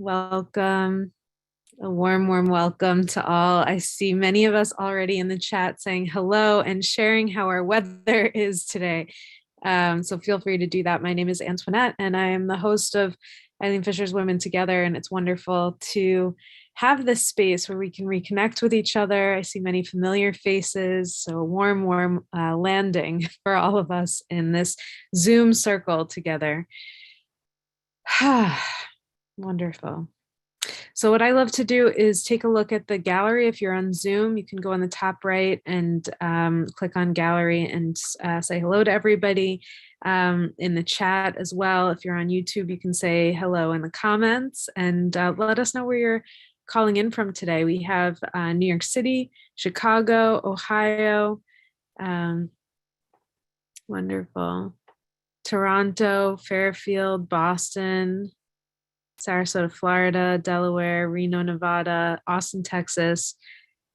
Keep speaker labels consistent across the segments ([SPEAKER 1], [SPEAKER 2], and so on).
[SPEAKER 1] Welcome. A warm welcome to all. I see many of us already in the chat saying hello and sharing how our weather is today. So feel free to do that. My name is Antoinette, and I am the host of Eileen Fisher's Women Together, and it's wonderful to have this space where we can reconnect with each other. I see many familiar faces, so a warm landing for all of us in this Zoom circle together. Wonderful. So what I love to do is take a look at the gallery. If you're on Zoom, you can go on the top right and click on gallery and say hello to everybody in the chat as well. If you're on YouTube, you can say hello in the comments and let us know where you're calling in from today. We have New York City, Chicago, Ohio, wonderful, Toronto, Fairfield, Boston, Sarasota, Florida, Delaware, Reno, Nevada, Austin, Texas.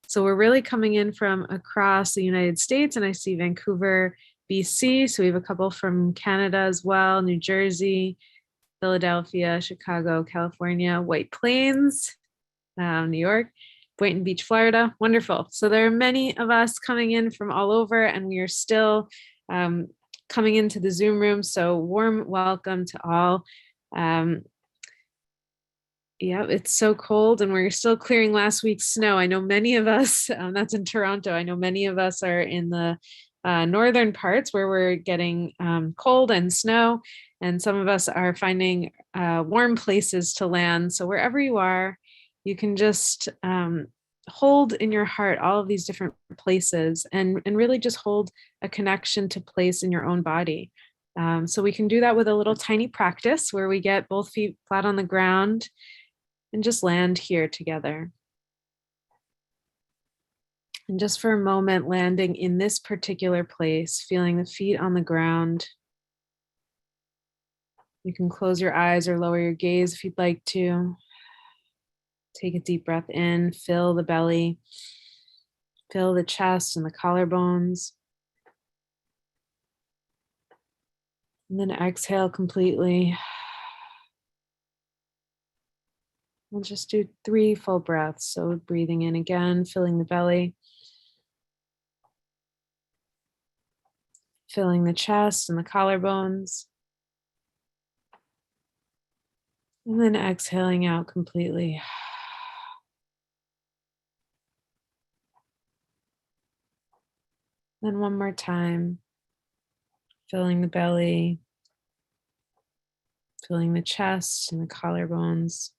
[SPEAKER 1] So we're really coming in from across the United States, and I see Vancouver, BC. So we have a couple from Canada as well, New Jersey, Philadelphia, Chicago, California, White Plains, New York, Boynton Beach, Florida. Wonderful. So there are many of us coming in from all over, and we are still coming into the Zoom room. So warm welcome to all. Yeah, it's so cold and we're still clearing last week's snow. I know many of us, that's in Toronto, I know many of us are in the northern parts where we're getting cold and snow, and some of us are finding warm places to land. So wherever you are, you can just hold in your heart all of these different places and really just hold a connection to place in your own body. So we can do that with a little tiny practice where we get both feet flat on the ground and just land here together. And just for a moment, landing in this particular place, feeling the feet on the ground. You can close your eyes or lower your gaze if you'd like to. Take a deep breath in, fill the belly, fill the chest and the collarbones. And then exhale completely. We'll just do 3 full breaths. So breathing in again, filling the belly, filling the chest and the collarbones, and then exhaling out completely. Then one more time, filling the belly, filling the chest and the collarbones.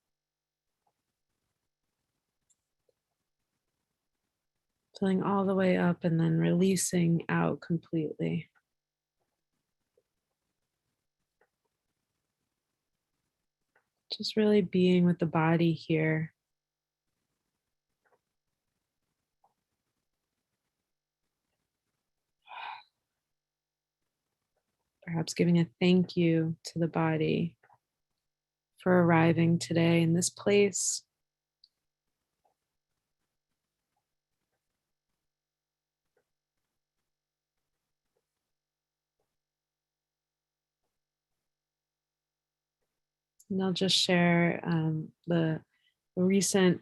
[SPEAKER 1] Filling all the way up and then releasing out completely. Just really being with the body here. Perhaps giving a thank you to the body for arriving today in this place. And I'll just share the recent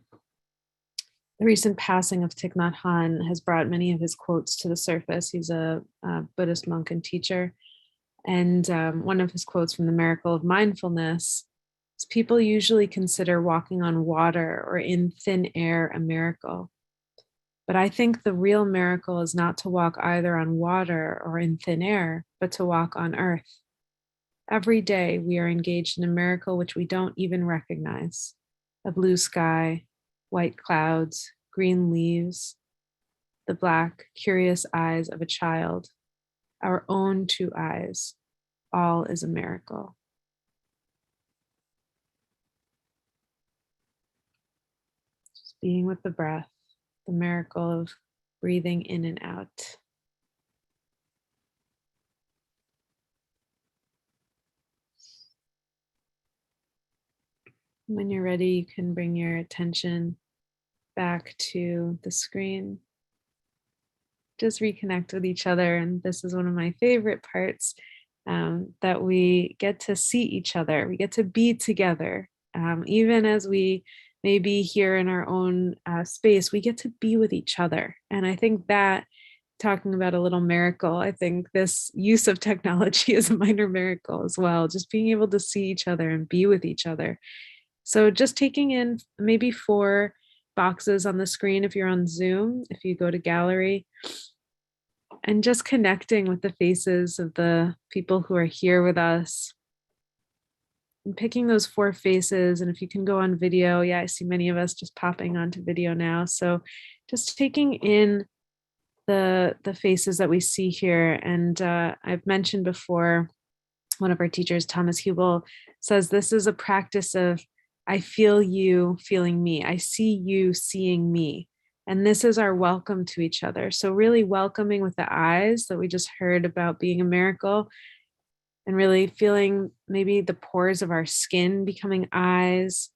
[SPEAKER 1] passing of Thich Nhat Hanh has brought many of his quotes to the surface. He's a Buddhist monk and teacher. And one of his quotes from The Miracle of Mindfulness is, people usually consider walking on water or in thin air a miracle. But I think the real miracle is not to walk either on water or in thin air, but to walk on earth. Every day we are engaged in a miracle which we don't even recognize. A blue sky, white clouds, green leaves, the black, curious eyes of a child, our own 2 eyes, all is a miracle. Just being with the breath, the miracle of breathing in and out. When you're ready, you can bring your attention back to the screen. Just reconnect with each other. And this is one of my favorite parts, that we get to see each other. We get to be together Even as we may be here in our own space, we get to be with each other. And I think that, talking about a little miracle, I think this use of technology is a minor miracle as well, just being able to see each other and be with each other. So just taking in maybe 4 boxes on the screen if you're on Zoom, if you go to gallery, and just connecting with the faces of the people who are here with us, and picking those 4 faces. And if you can go on video, yeah, I see many of us just popping onto video now. So just taking in the faces that we see here. And I've mentioned before, one of our teachers, Thomas Hubel, says this is a practice of I feel you feeling me. I see you seeing me. And this is our welcome to each other. So really welcoming with the eyes that we just heard about being a miracle, and really feeling maybe the pores of our skin becoming eyes,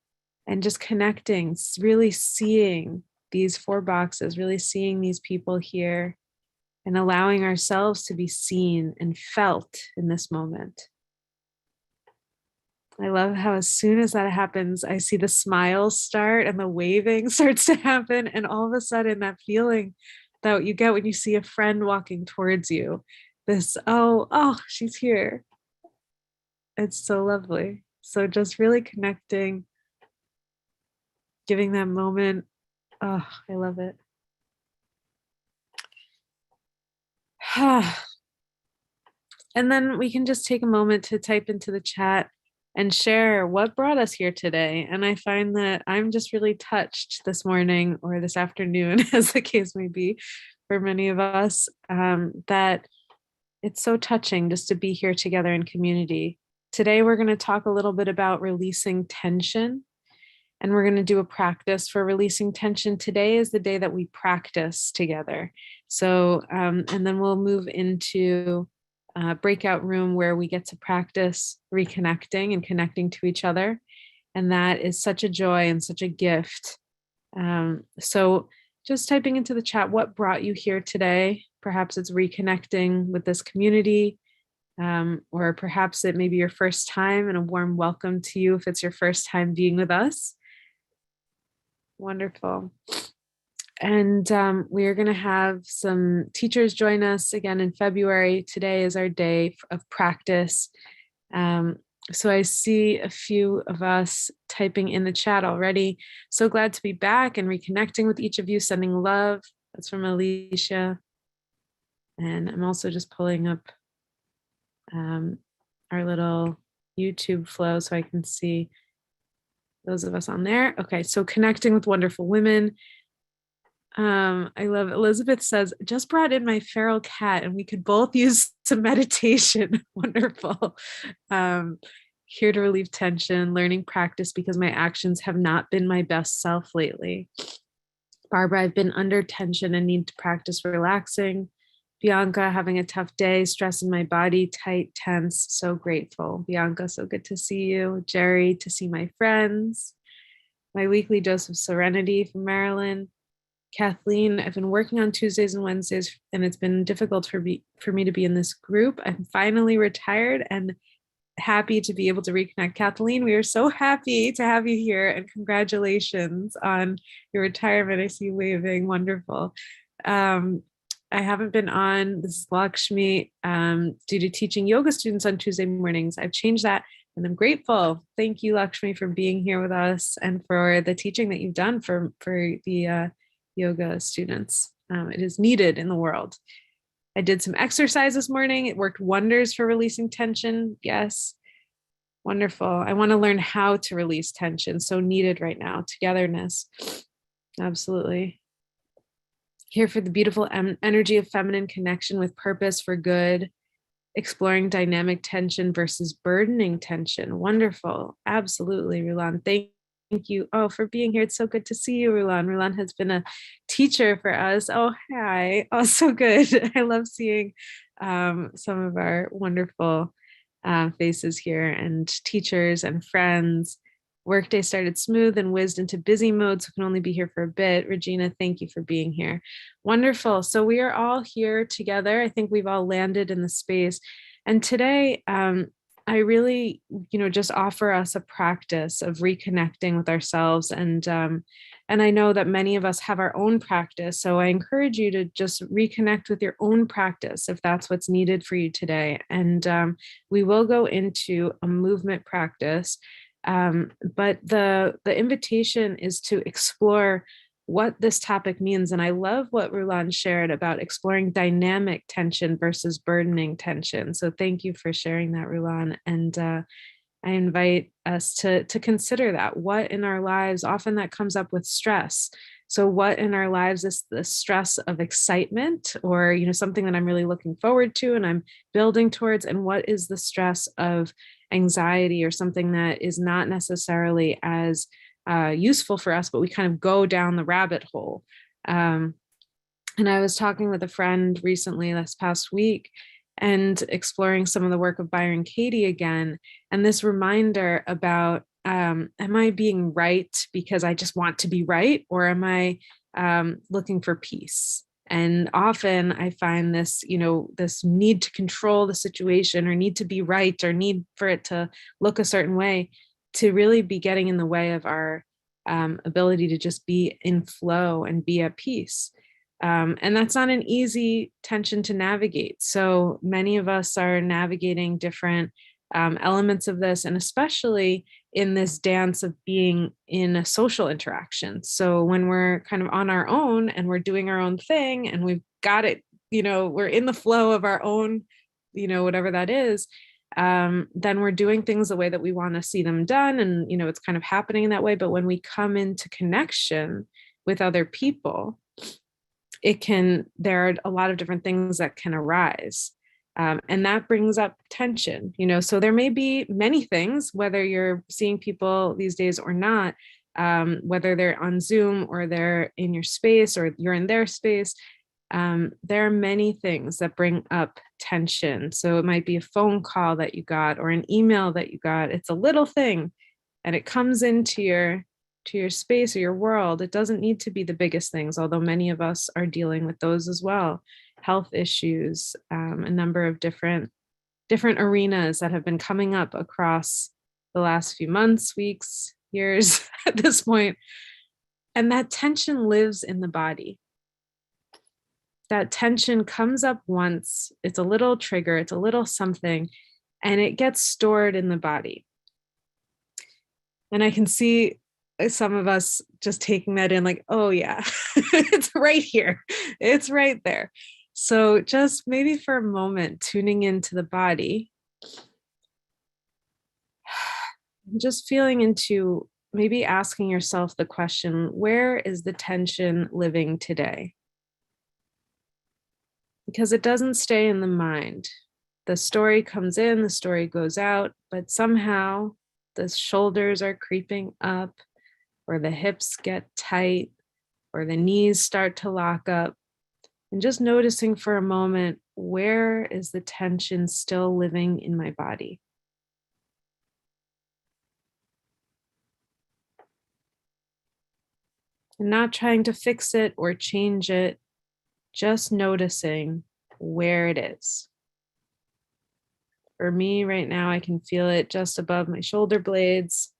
[SPEAKER 1] and just connecting, really seeing these 4 boxes, really seeing these people here, and allowing ourselves to be seen and felt in this moment. I love how as soon as that happens, I see the smiles start and the waving starts to happen. And all of a sudden, that feeling that you get when you see a friend walking towards you, this, oh, she's here. It's so lovely. So just really connecting, giving that moment. Oh, I love it. And then we can just take a moment to type into the chat and share what brought us here today. And I find that I'm just really touched this morning or this afternoon, as the case may be, for many of us, that it's so touching just to be here together in community. Today, we're going to talk a little bit about releasing tension, and we're going to do a practice for releasing tension. Today is the day that we practice together. So, and then we'll move into a breakout room where we get to practice reconnecting and connecting to each other. And that is such a joy and such a gift. So just typing into the chat, what brought you here today? Perhaps it's reconnecting with this community, or perhaps it may be your first time, and a warm welcome to you if it's your first time being with us. Wonderful. And we are going to have some teachers join us again in February. Today is our day of practice. So I see a few of us typing in the chat already. So glad to be back and reconnecting with each of you, sending love. That's from Alicia. And I'm also just pulling up our little YouTube flow so I can see those of us on there. Okay, so connecting with wonderful women. I love Elizabeth says, just brought in my feral cat and we could both use some meditation. Wonderful. Here to relieve tension, learning practice because my actions have not been my best self lately. Barbara, I've been under tension and need to practice relaxing. Bianca, having a tough day, stress in my body, tight, tense, so grateful. Bianca, so good to see you. Jerry, to see my friends. My weekly dose of serenity from Marilyn. Kathleen, I've been working on Tuesdays and Wednesdays, and it's been difficult for me to be in this group. I'm finally retired and happy to be able to reconnect. Kathleen, we are so happy to have you here, and congratulations on your retirement. I see you waving. Wonderful. I haven't been on. This is Lakshmi. Due to teaching yoga students on Tuesday mornings, I've changed that, and I'm grateful. Thank you, Lakshmi, for being here with us and for the teaching that you've done for the yoga students. It is needed in the world. I did some exercise this morning. It worked wonders for releasing tension. Yes. Wonderful. I want to learn how to release tension. So needed right now. Togetherness. Absolutely. Here for the beautiful energy of feminine connection with purpose for good. Exploring dynamic tension versus burdening tension. Wonderful. Absolutely, Rulan. Thank you. Oh, for being here. It's so good to see you, Rulan. Rulan has been a teacher for us. Oh, hi. Oh, so good. I love seeing some of our wonderful faces here, and teachers and friends. Workday started smooth and whizzed into busy mode, so can only be here for a bit. Regina, thank you for being here. Wonderful. So we are all here together. I think we've all landed in the space. And today, I really, just offer us a practice of reconnecting with ourselves. And I know that many of us have our own practice. So I encourage you to just reconnect with your own practice if that's what's needed for you today. And we will go into a movement practice. But the invitation is to explore what this topic means. And I love what Rulan shared about exploring dynamic tension versus burdening tension. So thank you for sharing that, Rulan. And I invite us to consider that. What in our lives, often that comes up with stress. So what in our lives is the stress of excitement, or something that I'm really looking forward to and I'm building towards, and what is the stress of anxiety, or something that is not necessarily as useful for us, but we kind of go down the rabbit hole. And I was talking with a friend recently this past week and exploring some of the work of Byron Katie again. And this reminder about, am I being right because I just want to be right? Or am I looking for peace? And often I find this, this need to control the situation, or need to be right, or need for it to look a certain way, to really be getting in the way of our ability to just be in flow and be at peace. And that's not an easy tension to navigate. So many of us are navigating different elements of this, and especially in this dance of being in a social interaction. So when we're kind of on our own and we're doing our own thing and we've got it, we're in the flow of our own, whatever that is, then we're doing things the way that we want to see them done. And, it's kind of happening in that way. But when we come into connection with other people, there are a lot of different things that can arise. And that brings up tension, so there may be many things, whether you're seeing people these days or not, whether they're on Zoom or they're in your space or you're in their space. There are many things that bring up tension. So it might be a phone call that you got or an email that you got. It's a little thing and it comes into your space or your world. It doesn't need to be the biggest things, although many of us are dealing with those as well. Health issues, a number of different arenas that have been coming up across the last few months, weeks, years at this point. And that tension lives in the body. That tension comes up once, it's a little trigger, it's a little something, and it gets stored in the body. And I can see some of us just taking that in like, oh yeah, it's right here. It's right there. So just maybe for a moment, tuning into the body, just feeling into, maybe asking yourself the question, where is the tension living today? Because it doesn't stay in the mind. The story comes in, the story goes out, but somehow the shoulders are creeping up, or the hips get tight, or the knees start to lock up. And just noticing for a moment, where is the tension still living in my body? And not trying to fix it or change it, just noticing where it is. For me right now, I can feel it just above my shoulder blades,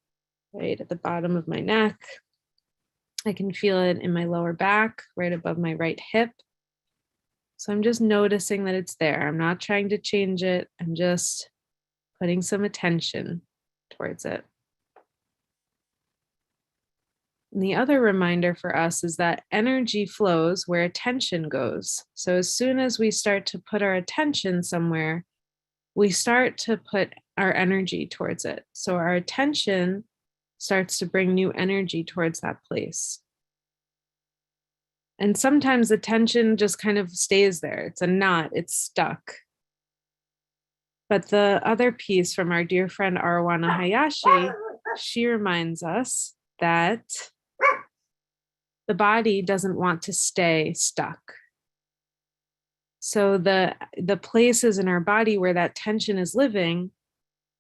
[SPEAKER 1] right at the bottom of my neck. I can feel it in my lower back, right above my right hip. So I'm just noticing that it's there. I'm not trying to change it. I'm just putting some attention towards it. And the other reminder for us is that energy flows where attention goes. So as soon as we start to put our attention somewhere, we start to put our energy towards it. So our attention starts to bring new energy towards that place. And sometimes the tension just kind of stays there. It's a knot, it's stuck. But the other piece from our dear friend Arowana Hayashi, she reminds us that the body doesn't want to stay stuck. So the places in our body where that tension is living,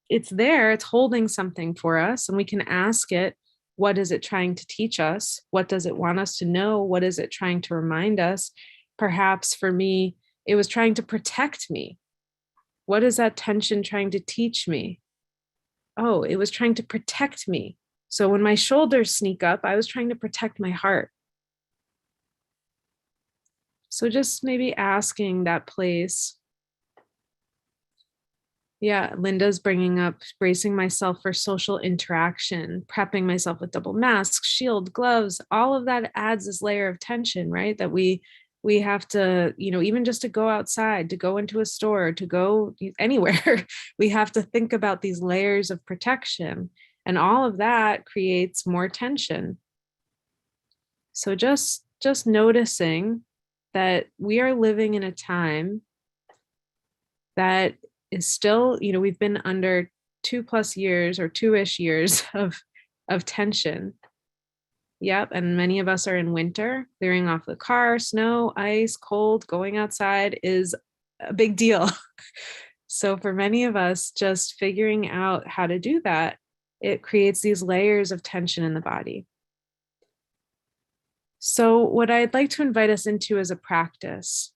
[SPEAKER 1] it's there, it's holding something for us, and we can ask it, what is it trying to teach us? What does it want us to know? What is it trying to remind us? Perhaps for me, it was trying to protect me. What is that tension trying to teach me? Oh, it was trying to protect me. So when my shoulders sneak up, I was trying to protect my heart. So just maybe asking that place. Yeah, Linda's bringing up bracing myself for social interaction, prepping myself with double masks, shield, gloves. All of that adds this layer of tension, right? That we have to, even just to go outside, to go into a store, to go anywhere, we have to think about these layers of protection, and all of that creates more tension. So just noticing that we are living in a time that is still, we've been under 2+ years or 2-ish years of tension. Yep. And many of us are in winter, clearing off the car, snow, ice, cold, going outside is a big deal. So for many of us, just figuring out how to do that, it creates these layers of tension in the body. So what I'd like to invite us into is a practice.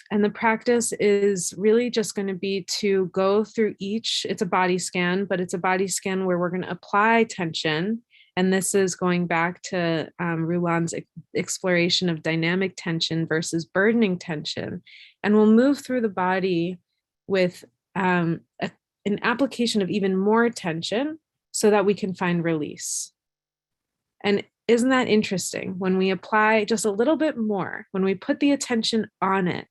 [SPEAKER 1] And the practice is really just going to be to go through it's a body scan, but it's a body scan where we're going to apply tension. And this is going back to Rulan's exploration of dynamic tension versus burdening tension. And we'll move through the body with an application of even more tension so that we can find release. And isn't that interesting? When we apply just a little bit more, when we put the attention on it,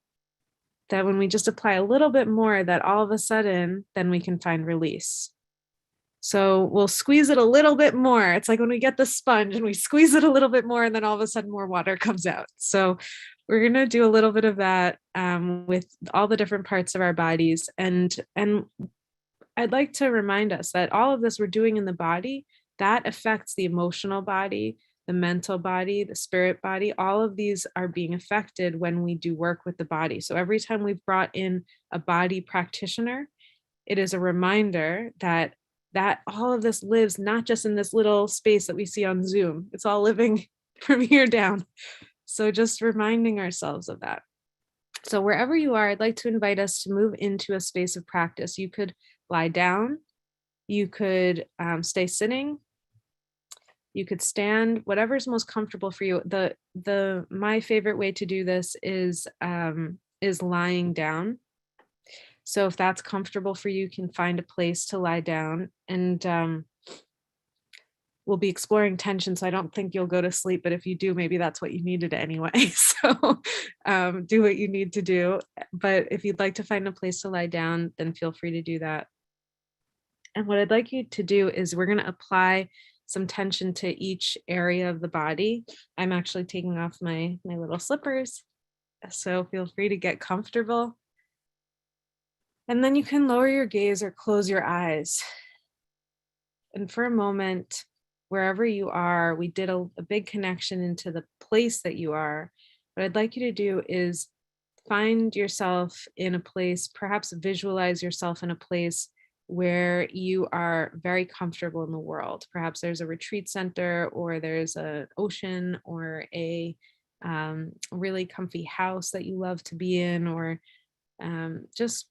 [SPEAKER 1] that when we just apply a little bit more, that all of a sudden, then we can find release. So we'll squeeze it a little bit more. It's like when we get the sponge and we squeeze it a little bit more, and then all of a sudden more water comes out. So we're going to do a little bit of that with all the different parts of our bodies. And I'd like to remind us that all of this we're doing in the body, that affects the emotional body, the mental body, the spirit body. All of these are being affected when we do work with the body. So every time we've brought in a body practitioner, it is a reminder that all of this lives not just in this little space that we see on Zoom. It's all living from here down. So just reminding ourselves of that. So wherever you are, I'd like to invite us to move into a space of practice. You could lie down, you could stay sitting, you could stand, whatever's most comfortable for you. My favorite way to do this is lying down. So if that's comfortable for you, you can find a place to lie down, and we'll be exploring tension. So I don't think you'll go to sleep, but if you do, maybe that's what you needed anyway. So do what you need to do. But if you'd like to find a place to lie down, then feel free to do that. And what I'd like you to do is we're going to apply some tension to each area of the body. I'm actually taking off my little slippers, so feel free to get comfortable. And then you can lower your gaze or close your eyes. And for a moment, wherever you are, we did a big connection into the place that you are. What I'd like you to do is find yourself in a place, perhaps visualize yourself in a place where you are very comfortable in the world. Perhaps there's a retreat center, or there's an ocean, or a really comfy house that you love to be in, or just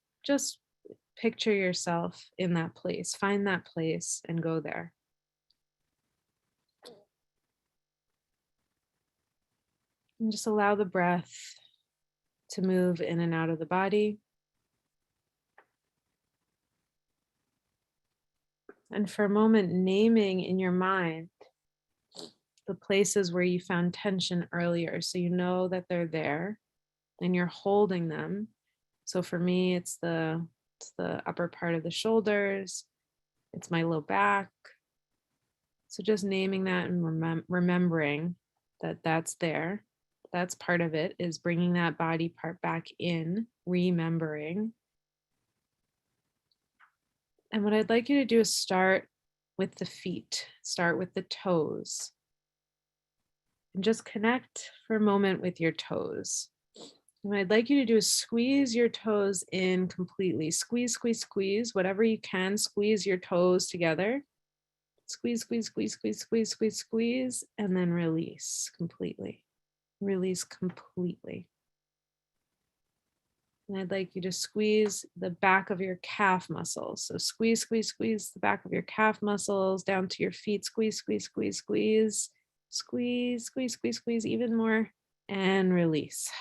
[SPEAKER 1] picture yourself in that place. Find that place and go there. And just allow the breath to move in and out of the body. And for a moment, naming in your mind the places where you found tension earlier, so you know that they're there and you're holding them. So for me, it's the upper part of the shoulders, it's my low back. So just naming that and remembering that that's there. That's part of it, is bringing that body part back in, remembering. And what I'd like you to do is start with the feet, start with the toes, and just connect for a moment with your toes. And what I'd like you to do is squeeze your toes in completely. Squeeze, squeeze, squeeze, whatever you can, squeeze your toes together. Squeeze, squeeze, squeeze, squeeze, squeeze, squeeze, squeeze, and then release completely. Release completely. And I'd like you to squeeze the back of your calf muscles. So squeeze, squeeze, squeeze the back of your calf muscles down to your feet. Squeeze, squeeze, squeeze, squeeze, squeeze, squeeze, squeeze, squeeze, even more, and release.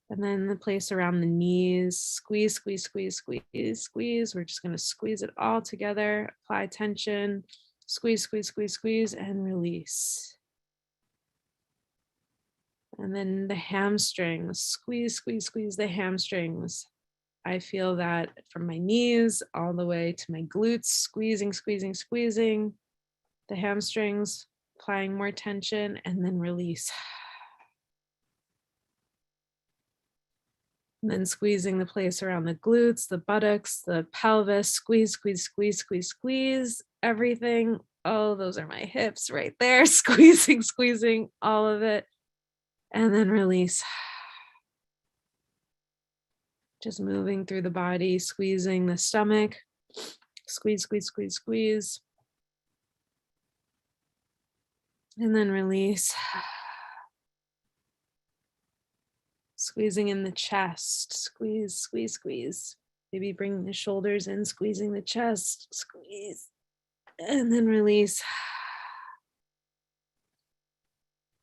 [SPEAKER 1] And then the place around the knees, squeeze, squeeze, squeeze, squeeze, squeeze. We're just going to squeeze it all together, apply tension, squeeze, squeeze, squeeze, squeeze, and release. And then the hamstrings, squeeze, squeeze, squeeze the hamstrings. I feel that from my knees all the way to my glutes, squeezing, squeezing, squeezing the hamstrings, applying more tension, and then release. And then squeezing the place around the glutes, the buttocks, the pelvis, squeeze, squeeze, squeeze, squeeze, squeeze, everything. Oh, those are my hips right there, squeezing, squeezing all of it. And then release. Just moving through the body, squeezing the stomach. Squeeze, squeeze, squeeze, squeeze. And then release. Squeezing in the chest. Squeeze, squeeze, squeeze. Maybe bring the shoulders in, squeezing the chest. Squeeze. And then release.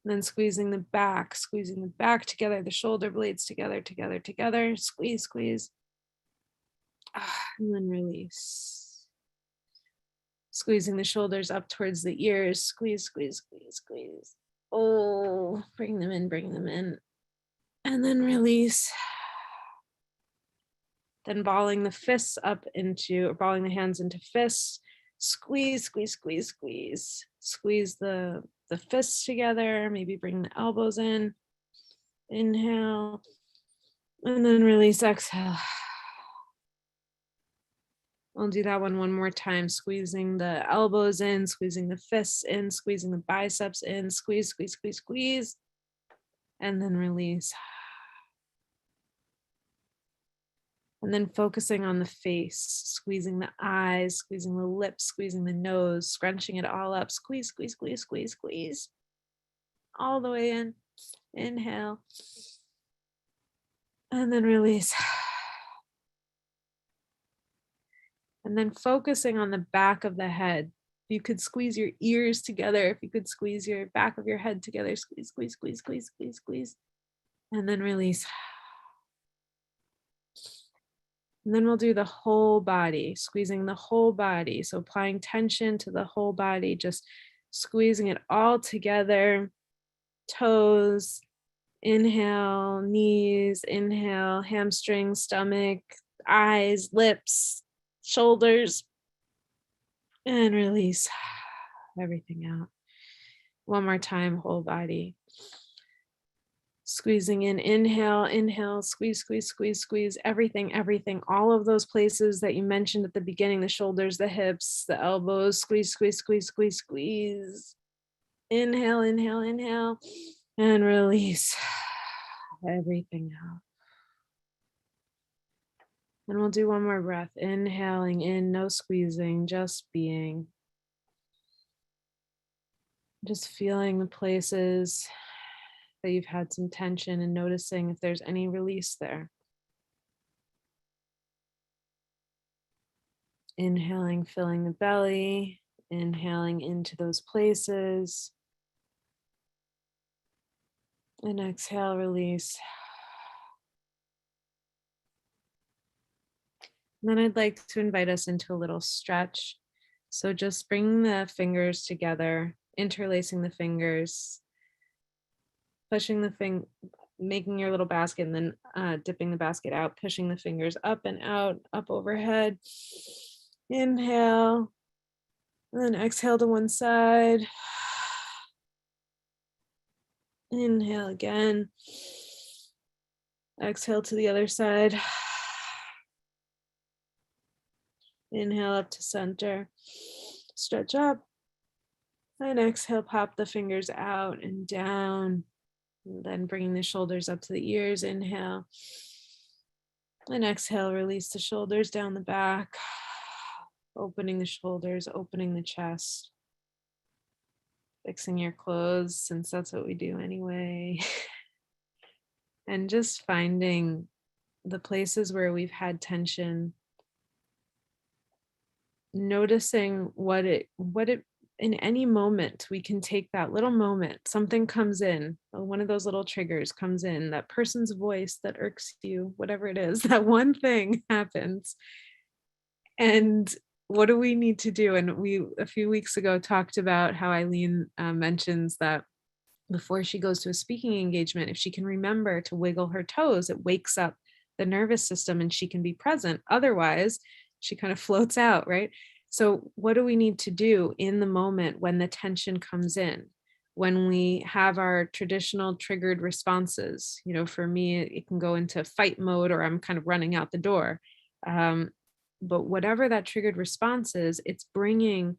[SPEAKER 1] And then squeezing the back together, the shoulder blades together, together, together. Squeeze, squeeze. And then release. Squeezing the shoulders up towards the ears. Squeeze, squeeze, squeeze, squeeze. Oh, bring them in, bring them in. And then release. Then balling the fists up into, or balling the hands into fists. Squeeze, squeeze, squeeze, squeeze. Squeeze the fists together, maybe bring the elbows in. Inhale. And then release, exhale. I'll do that one more time. Squeezing the elbows in, squeezing the fists in, squeezing the biceps in. Squeeze, squeeze, squeeze, squeeze. And then release. And then focusing on the face, squeezing the eyes, squeezing the lips, squeezing the nose, scrunching it all up. Squeeze, squeeze, squeeze, squeeze, squeeze. All the way in. Inhale. And then release. And then focusing on the back of the head. If you could squeeze your ears together, if you could squeeze your back of your head together, squeeze, squeeze, squeeze, squeeze, squeeze, squeeze. And then release. And then we'll do the whole body, squeezing the whole body. So applying tension to the whole body, just squeezing it all together. Toes, inhale, knees, inhale, hamstrings, stomach, eyes, lips, shoulders, and release everything out. One more time, whole body. Squeezing in, inhale, inhale, squeeze, squeeze, squeeze, squeeze, everything, everything, all of those places that you mentioned at the beginning, the shoulders, the hips, the elbows, squeeze, squeeze, squeeze, squeeze, squeeze. Inhale, inhale, inhale, and release everything out. And we'll do one more breath, inhaling in, no squeezing, just being. Just feeling the places that you've had some tension and noticing if there's any release there. Inhaling, filling the belly, inhaling into those places. And exhale, release. And then I'd like to invite us into a little stretch. So just bring the fingers together, interlacing the fingers, pushing the making your little basket, and then dipping the basket out, pushing the fingers up and out, up overhead. Inhale, and then exhale to one side. Inhale again. Exhale to the other side. Inhale up to center. Stretch up. And exhale, pop the fingers out and down. And then bringing the shoulders up to the ears. Inhale. And exhale, release the shoulders down the back. Opening the shoulders, opening the chest. Fixing your clothes, since that's what we do anyway. and just finding the places where we've had tension, noticing what it in any moment we can take that little moment, something comes in, one of those little triggers comes in, that person's voice that irks you, whatever it is, that one thing happens. And what do we need to do? And we a few weeks ago talked about how Eileen mentions that before she goes to a speaking engagement, if she can remember to wiggle her toes, it wakes up the nervous system and she can be present. Otherwise, she kind of floats out, right? So, what do we need to do in the moment when the tension comes in? When we have our traditional triggered responses, for me, it can go into fight mode or I'm kind of running out the door. Um, but whatever that triggered response is, it's bringing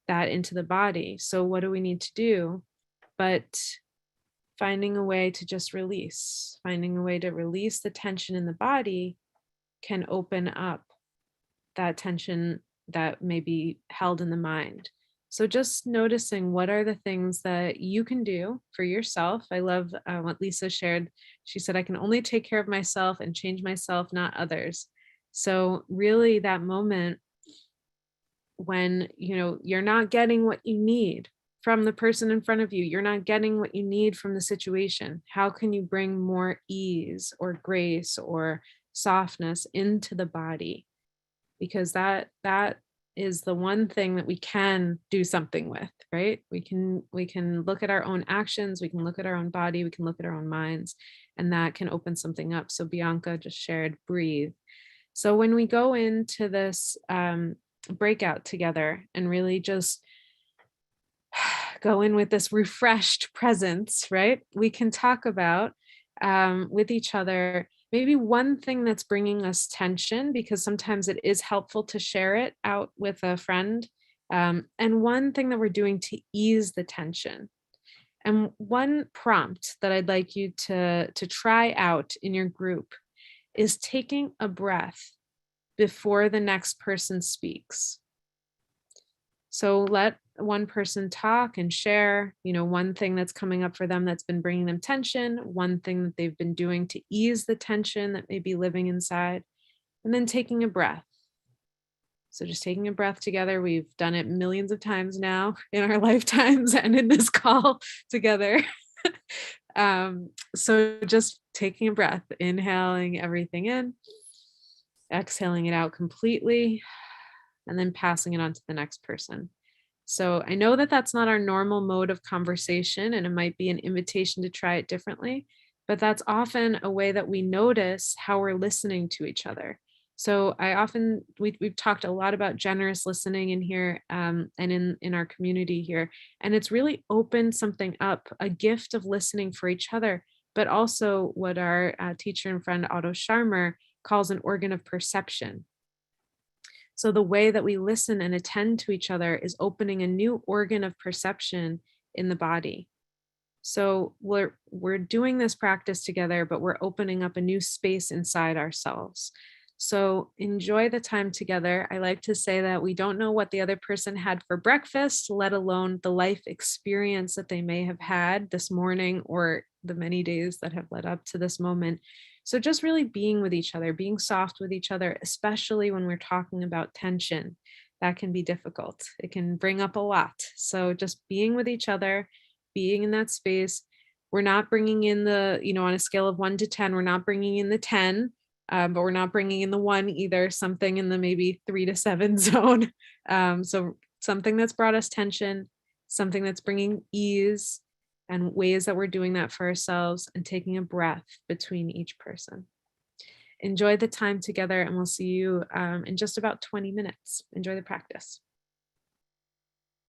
[SPEAKER 1] that into the body. So, what do we need to do? But finding a way to just release, finding a way to release the tension in the body can open up that tension that may be held in the mind. So just noticing what are the things that you can do for yourself. I love what Lisa shared. She said, I can only take care of myself and change myself, not others. So really that moment when you're not getting what you need from the person in front of you, you're not getting what you need from the situation, how can you bring more ease or grace or softness into the body? Because that is the one thing that we can do something with, right? We can look at our own actions, we can look at our own body, we can look at our own minds, and that can open something up. So Bianca just shared breathe. So when we go into this breakout together and really just go in with this refreshed presence, right? We can talk about with each other maybe one thing that's bringing us tension, because sometimes it is helpful to share it out with a friend, and one thing that we're doing to ease the tension. And one prompt that I'd like you to try out in your group is taking a breath before the next person speaks. So let one person talk and share, one thing that's coming up for them that's been bringing them tension, one thing that they've been doing to ease the tension that may be living inside, and then taking a breath. So just taking a breath together. We've done it millions of times now in our lifetimes and in this call together. So just taking a breath, inhaling everything in, exhaling it out completely, and then passing it on to the next person. So I know that that's not our normal mode of conversation, and it might be an invitation to try it differently, but that's often a way that we notice how we're listening to each other. So we've talked a lot about generous listening in here, and in our community here, and it's really opened something up, a gift of listening for each other, but also what our teacher and friend Otto Scharmer calls an organ of perception. So the way that we listen and attend to each other is opening a new organ of perception in the body. So we're doing this practice together, but we're opening up a new space inside ourselves. So enjoy the time together. I like to say that we don't know what the other person had for breakfast, let alone the life experience that they may have had this morning or the many days that have led up to this moment. So just really being with each other, being soft with each other, especially when we're talking about tension, that can be difficult. It can bring up a lot. So just being with each other, being in that space. We're not bringing in on a scale of 1 to 10, we're not bringing in the 10, but we're not bringing in the 1 either, something in the maybe 3 to 7 zone. So something that's brought us tension, something that's bringing ease, and ways that we're doing that for ourselves, and taking a breath between each person. Enjoy the time together, and we'll see you in just about 20 minutes. Enjoy the practice.